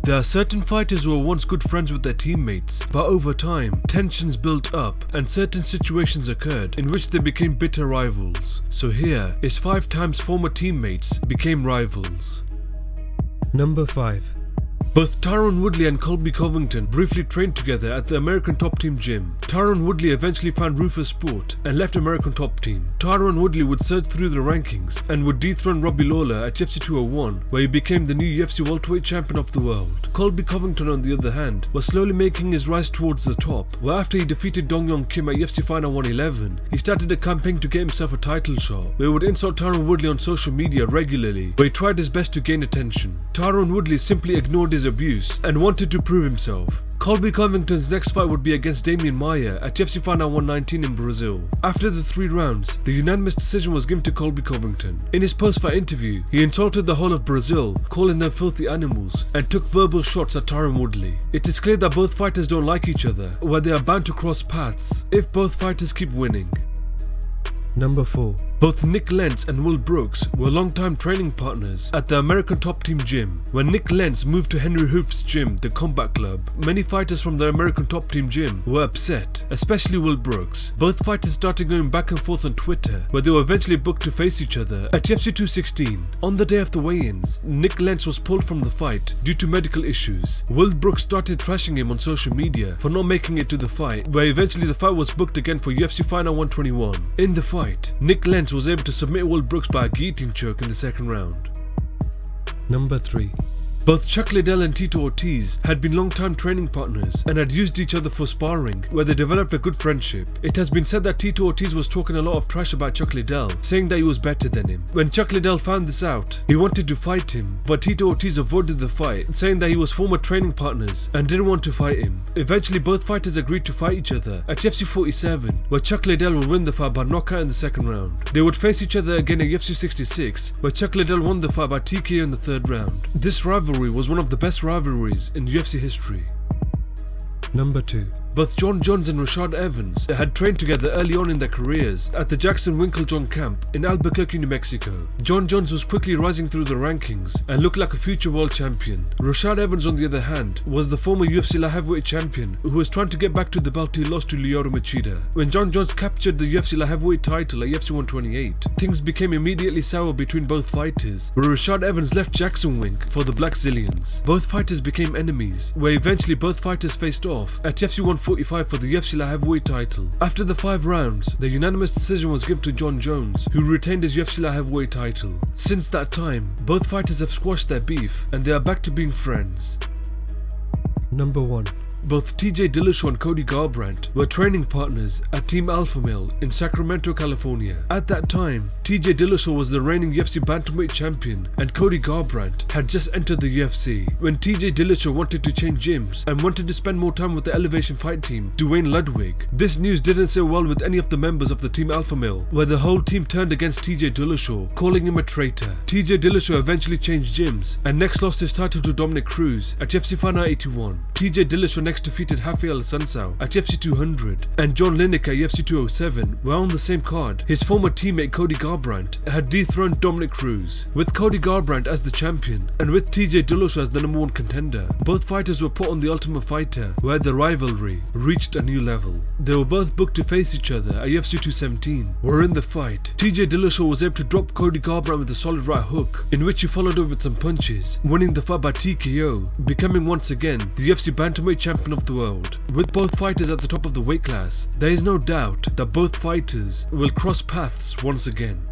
There are certain fighters who are once good friends with their teammates, but over time, tensions built up and certain situations occurred in which they became bitter rivals. So here is 5 times former teammates became rivals. Number 5. Both Tyron Woodley and Colby Covington briefly trained together at the American Top Team gym. Tyron Woodley eventually found Rufus sport and left American Top Team. Tyron Woodley would surge through the rankings and would dethrone Robbie Lawler at UFC 201, where he became the new UFC welterweight champion of the world. Colby Covington, on the other hand, was slowly making his rise towards the top, where after he defeated Dong Yong Kim at UFC Final 111, he started a campaign to get himself a title shot, where he would insult Tyron Woodley on social media regularly, where he tried his best to gain attention. Tyron Woodley simply ignored his abuse and wanted to prove himself. Colby Covington's next fight would be against Damian Maia at UFC Final 119 in Brazil. After the 3 rounds, the unanimous decision was given to Colby Covington. In his post-fight interview, he insulted the whole of Brazil, calling them filthy animals, and took verbal shots at Tyron Woodley. It is clear that both fighters don't like each other, where they are bound to cross paths if both fighters keep winning. Number 4. Both Nick Lentz and Will Brooks were long-time training partners at the American Top Team gym. When Nick Lentz moved to Henry Hooft's gym, the Combat Club, many fighters from the American Top Team gym were upset, especially Will Brooks. Both fighters started going back and forth on Twitter, where they were eventually booked to face each other at UFC 216. On the day of the weigh-ins, Nick Lentz was pulled from the fight due to medical issues. Will Brooks started trashing him on social media for not making it to the fight, where eventually the fight was booked again for UFC Final 121. In the fight, Nick Lentz was able to submit Will Brooks by a guillotine choke in the second round. Number 3. Both Chuck Liddell and Tito Ortiz had been long-time training partners and had used each other for sparring, where they developed a good friendship. It has been said that Tito Ortiz was talking a lot of trash about Chuck Liddell, saying that he was better than him. When Chuck Liddell found this out, he wanted to fight him, but Tito Ortiz avoided the fight, saying that he was former training partners and didn't want to fight him. Eventually, both fighters agreed to fight each other at UFC 47, where Chuck Liddell would win the fight by knockout in the second round. They would face each other again at UFC 66, where Chuck Liddell won the fight by TKO in the third round. This rivalry was one of the best rivalries in UFC history. Number 2. Both John Jones and Rashad Evans had trained together early on in their careers at the Jackson Winklejohn camp in Albuquerque, New Mexico. John Jones was quickly rising through the rankings and looked like a future world champion. Rashad Evans, on the other hand, was the former UFC light heavyweight champion who was trying to get back to the belt he lost to Lyoto Machida. When John Jones captured the UFC light heavyweight title at UFC 128, things became immediately sour between both fighters, where Rashad Evans left Jackson Wink for the Black Zillions. Both fighters became enemies, where eventually both fighters faced off at UFC 145 for the UFC light heavyweight title. After the 5 rounds, the unanimous decision was given to John Jones, who retained his UFC light heavyweight title. Since that time, both fighters have squashed their beef and they are back to being friends. Number 1. Both TJ Dillashaw and Cody Garbrandt were training partners at Team Alpha Male in Sacramento, California. At that time, TJ Dillashaw was the reigning UFC bantamweight champion and Cody Garbrandt had just entered the UFC. When TJ Dillashaw wanted to change gyms and wanted to spend more time with the Elevation Fight team, Dwayne Ludwig, this news didn't sit well with any of the members of the Team Alpha Male, where the whole team turned against TJ Dillashaw, calling him a traitor. TJ Dillashaw eventually changed gyms and next lost his title to Dominic Cruz at UFC Final 81. TJ Dillashaw next defeated Rafael Sansao at UFC 200 and John Lineker at UFC 207, where on the same card, his former teammate Cody Garbrandt had dethroned Dominic Cruz. With Cody Garbrandt as the champion and with TJ Dillashaw as the number 1 contender, both fighters were put on the Ultimate Fighter, where the rivalry reached a new level. They were both booked to face each other at UFC 217, where in the fight, TJ Dillashaw was able to drop Cody Garbrandt with a solid right hook, in which he followed up with some punches, winning the fight by TKO, becoming once again the UFC bantamweight champion of the world. With both fighters at the top of the weight class, there is no doubt that both fighters will cross paths once again.